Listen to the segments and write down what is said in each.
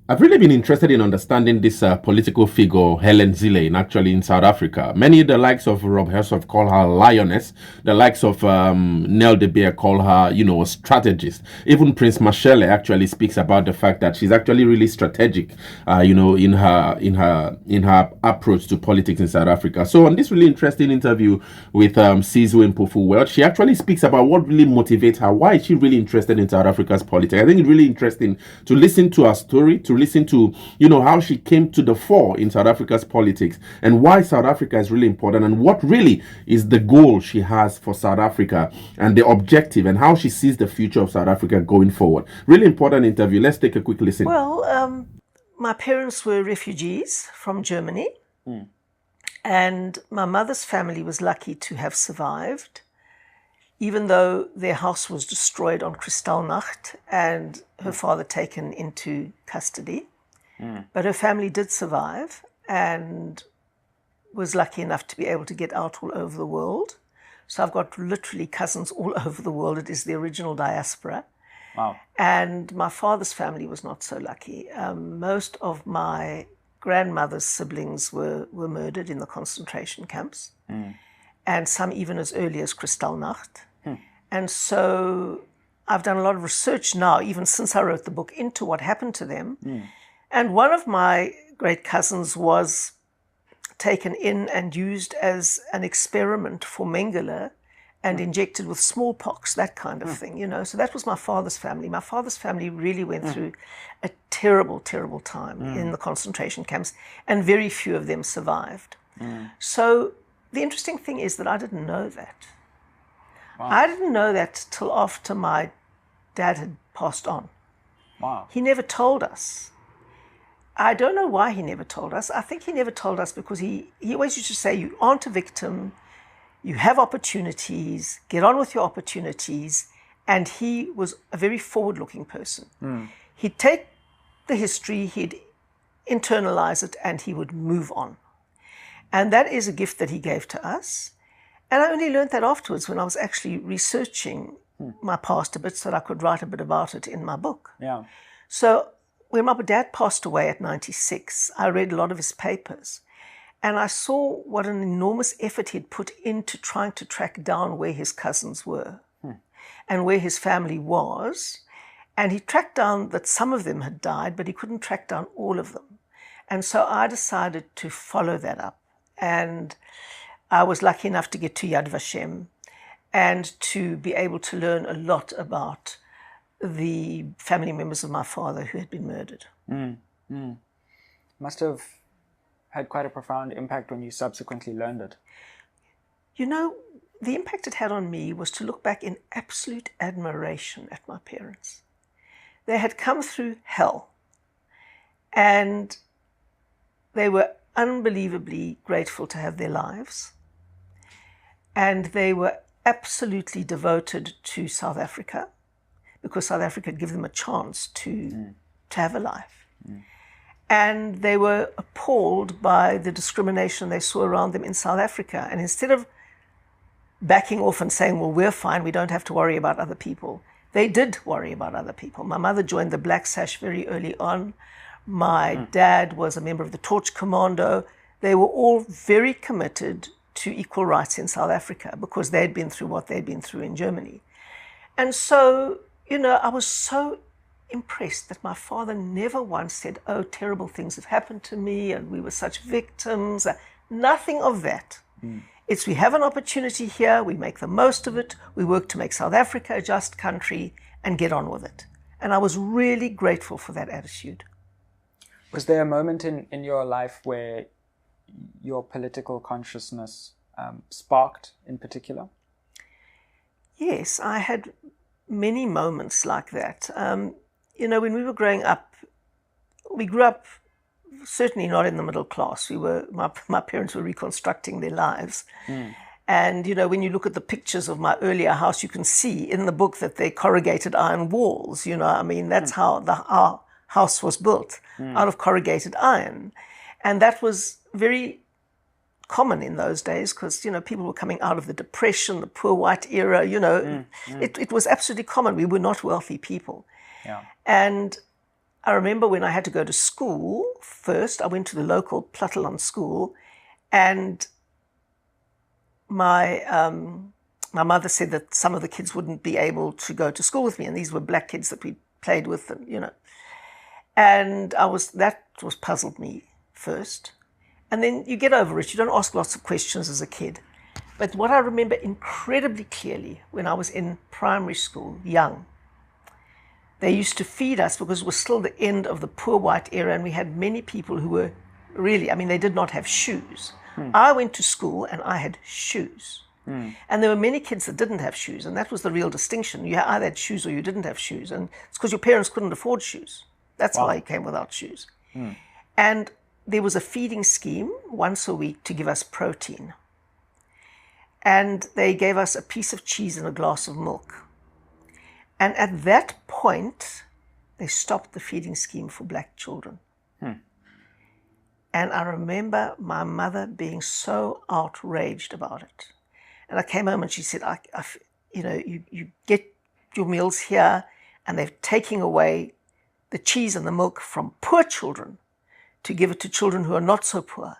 I've really been interested in understanding this political figure, Helen Zille, in South Africa. Many, the likes of Rob Hersov, call her lioness. The likes of Nell de Beer call her, a strategist. Even Prince Mashele actually speaks about the fact that she's actually really strategic, in her approach to politics in South Africa. So on this really interesting interview with Sizwe Mpofu, she actually speaks about what really motivates her. Why is she really interested in South Africa's politics? I think it's really interesting to listen to her story, to listen to, how she came to the fore in South Africa's politics and why South Africa is really important and what really is the goal she has for South Africa and the objective and how she sees the future of South Africa going forward. Really important interview. Let's take a quick listen. Well, my parents were refugees from Germany, and my mother's family was lucky to have survived, even though their house was destroyed on Kristallnacht and her father taken into custody. But her family did survive and was lucky enough to be able to get out all over the world. So I've got literally cousins all over the world. It is the original diaspora. Wow. And my father's family was not so lucky. Most of my grandmother's siblings were murdered in the concentration camps, and some even as early as Kristallnacht. And so I've done a lot of research now, even since I wrote the book, into what happened to them. And one of my great cousins was taken in and used as an experiment for Mengele and injected with smallpox, that kind of thing, So that was my father's family. My father's family really went through a terrible, terrible time in the concentration camps, and very few of them survived. So the interesting thing is that I didn't know that. Wow. I didn't know that till after my dad had passed on. Wow. He never told us. I don't know why he never told us. I think he never told us because he always used to say, you aren't a victim, you have opportunities, get on with your opportunities. And he was a very forward-looking person. He'd take the history, he'd internalize it, and he would move on. And that is a gift that he gave to us. And I only learned that afterwards when I was actually researching my past a bit so that I could write a bit about it in my book. Yeah. So when my dad passed away at 96, I read a lot of his papers. And I saw what an enormous effort he'd put into trying to track down where his cousins were and where his family was. And he tracked down that some of them had died, but he couldn't track down all of them. And so I decided to follow that up. And I was lucky enough to get to Yad Vashem and to be able to learn a lot about the family members of my father who had been murdered. Must have had quite a profound impact when you subsequently learned it. The impact it had on me was to look back in absolute admiration at my parents. They had come through hell, and they were unbelievably grateful to have their lives. And they were absolutely devoted to South Africa because South Africa had given them a chance to have a life. And they were appalled by the discrimination they saw around them in South Africa. And instead of backing off and saying, well, we're fine, we don't have to worry about other people, they did worry about other people. My mother joined the Black Sash very early on. My dad was a member of the Torch Commando. They were all very committed to equal rights in South Africa because they'd been through what they'd been through in Germany. And so, I was so impressed that my father never once said, oh, terrible things have happened to me and we were such victims. Nothing of that. It's we have an opportunity here, we make the most of it, we work to make South Africa a just country and get on with it. And I was really grateful for that attitude. Was there a moment in your life where your political consciousness sparked in particular? Yes, I had many moments like that. When we were growing up, we grew up certainly not in the middle class. My parents were reconstructing their lives. And, when you look at the pictures of my earlier house, you can see in the book that they corrugated iron walls. That's how our house was built, out of corrugated iron. And that was very common in those days because, people were coming out of the Depression, the poor white era, It was absolutely common. We were not wealthy people. Yeah. And I remember when I had to go to school first, I went to the local Platteland school, and my mother said that some of the kids wouldn't be able to go to school with me, and these were black kids that we played with, and and that puzzled me first. And then you get over it. You don't ask lots of questions as a kid. But what I remember incredibly clearly when I was in primary school, young, they used to feed us because it was still the end of the poor white era, and we had many people who were really, they did not have shoes. I went to school and I had shoes. And there were many kids that didn't have shoes, and that was the real distinction. You either had shoes or you didn't have shoes, and it's because your parents couldn't afford shoes. That's why you came without shoes. And there was a feeding scheme once a week to give us protein. And they gave us a piece of cheese and a glass of milk. And at that point, they stopped the feeding scheme for black children. And I remember my mother being so outraged about it. And I came home and she said, you get your meals here, and they're taking away the cheese and the milk from poor children to give it to children who are not so poor.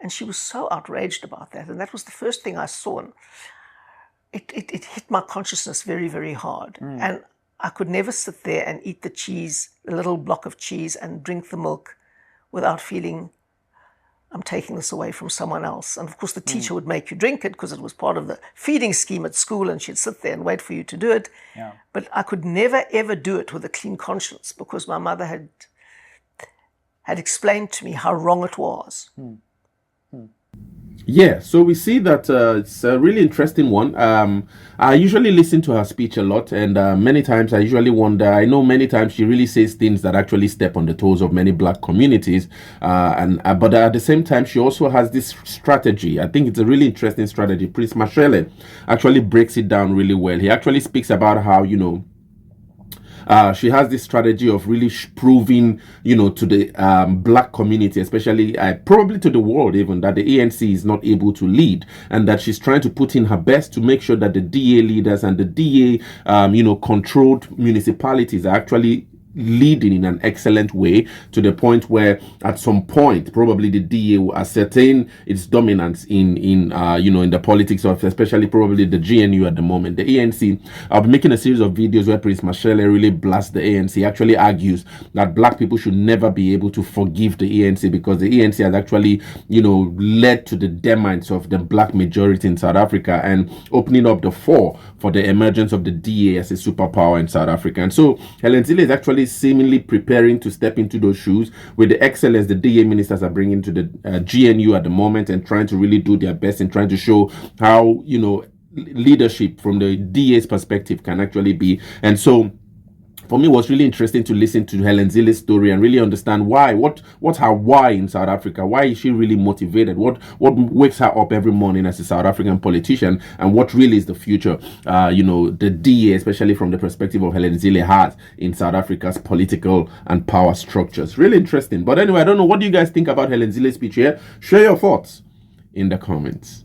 And she was so outraged about that. And that was the first thing I saw. And it hit my consciousness very, very hard. And I could never sit there and eat the cheese, a little block of cheese, and drink the milk without feeling I'm taking this away from someone else. And of course, the teacher would make you drink it because it was part of the feeding scheme at school, and she'd sit there and wait for you to do it. But I could never, ever do it with a clean conscience because my mother had explained to me how wrong it was. Yeah, so we see that it's a really interesting one. I usually listen to her speech a lot, and many times I usually wonder, I know many times she really says things that actually step on the toes of many black communities, but at the same time, she also has this strategy. I think it's a really interesting strategy. Prince Mashele actually breaks it down really well. He actually speaks about how, she has this strategy of really proving, to the black community, especially probably to the world even, that the ANC is not able to lead, and that she's trying to put in her best to make sure that the DA leaders and the DA, controlled municipalities are actually leading in an excellent way, to the point where at some point probably the DA will ascertain its dominance in the politics of especially probably the GNU at the moment. The ANC, I'll be making a series of videos where Prince Mashele really blasts the ANC. He actually argues that black people should never be able to forgive the ANC because the ANC has actually led to the demise of the black majority in South Africa and opening up the door for the emergence of the DA as a superpower in South Africa. And so Helen Zille is actually seemingly preparing to step into those shoes with the excellence the DA ministers are bringing to the GNU at the moment, and trying to really do their best in trying to show how leadership from the DA's perspective can actually be. And so for me, it was really interesting to listen to Helen Zille's story and really understand what's her why in South Africa. Why is she really motivated? What wakes her up every morning as a South African politician, and what really is the future, the DA, especially from the perspective of Helen Zille, has in South Africa's political and power structures. Really interesting. But anyway, I don't know. What do you guys think about Helen Zille's speech here? Share your thoughts in the comments.